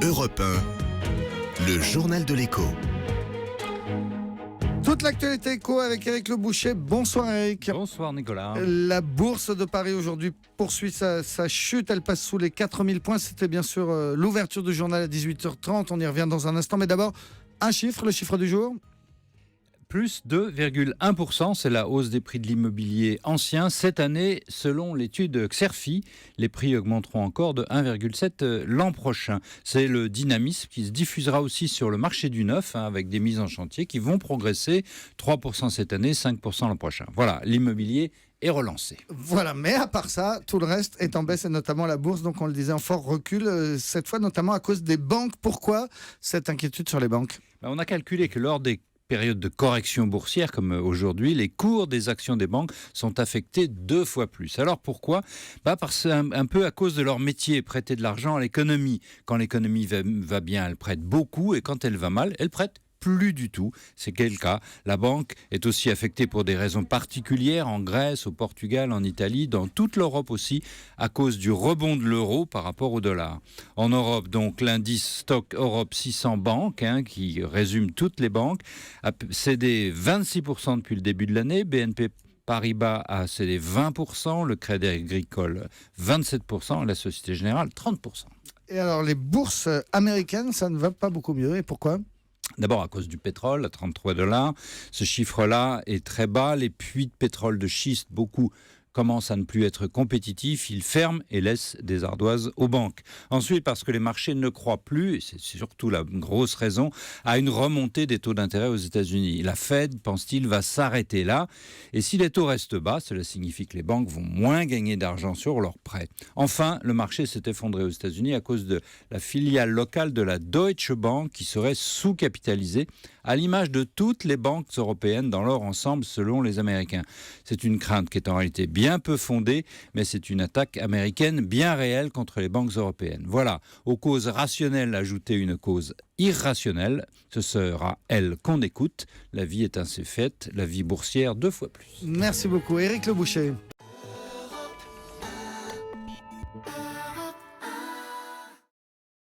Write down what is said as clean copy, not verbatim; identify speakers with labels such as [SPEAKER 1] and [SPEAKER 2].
[SPEAKER 1] Europe 1, le journal de l'écho.
[SPEAKER 2] Toute l'actualité éco avec Éric Le Boucher. Bonsoir Éric.
[SPEAKER 3] Bonsoir Nicolas.
[SPEAKER 2] La bourse de Paris aujourd'hui poursuit sa chute. Elle passe sous les 4000 points. C'était bien sûr l'ouverture du journal à 18h30. On y revient dans un instant. Mais d'abord, un chiffre, le chiffre du jour.
[SPEAKER 3] Plus 2,1%, c'est la hausse des prix de l'immobilier ancien. Cette année, selon l'étude Xerfi, les prix augmenteront encore de 1,7 l'an prochain. C'est le dynamisme qui se diffusera aussi sur le marché du neuf, avec des mises en chantier qui vont progresser 3% cette année, 5% l'an prochain. Voilà, l'immobilier est relancé.
[SPEAKER 2] Voilà, mais à part ça, tout le reste est en baisse et notamment la bourse, donc on le disait, en fort recul, cette fois notamment à cause des banques. Pourquoi cette inquiétude sur les banques ?
[SPEAKER 3] On a calculé que lors des période de correction boursière comme aujourd'hui, les cours des actions des banques sont affectés 2 fois plus. Alors pourquoi ? Parce un peu à cause de leur métier, prêter de l'argent à l'économie. Quand l'économie va bien, elle prête beaucoup, et quand elle va mal, elle prête plus du tout. C'est quel cas ? La banque est aussi affectée pour des raisons particulières en Grèce, au Portugal, en Italie, dans toute l'Europe aussi, à cause du rebond de l'euro par rapport au dollar. En Europe, donc, l'indice Stock Europe 600 banques, qui résume toutes les banques, a cédé 26% depuis le début de l'année. BNP Paribas a cédé 20%, le Crédit Agricole 27%, la Société Générale 30%.
[SPEAKER 2] Et alors les bourses américaines, ça ne va pas beaucoup mieux. Et pourquoi ?
[SPEAKER 3] D'abord à cause du pétrole, à $33. Ce chiffre-là est très bas. Les puits de pétrole de schiste, beaucoup commencent à ne plus être compétitifs. Ils ferment et laissent des ardoises aux banques. Ensuite, parce que les marchés ne croient plus, et c'est surtout la grosse raison, à une remontée des taux d'intérêt aux États-Unis. La Fed, pense-t-il, va s'arrêter là. Et si les taux restent bas, cela signifie que les banques vont moins gagner d'argent sur leurs prêts. Enfin, le marché s'est effondré aux États-Unis à cause de la filiale locale de la Deutsche Bank qui serait sous-capitalisée, à l'image de toutes les banques européennes dans leur ensemble, selon les Américains. C'est une crainte qui est en réalité bien peu fondée, mais c'est une attaque américaine bien réelle contre les banques européennes. Voilà, aux causes rationnelles, ajouter une cause irrationnelle, ce sera elle qu'on écoute. La vie est ainsi faite, la vie boursière 2 fois plus.
[SPEAKER 2] Merci beaucoup Éric Le Boucher.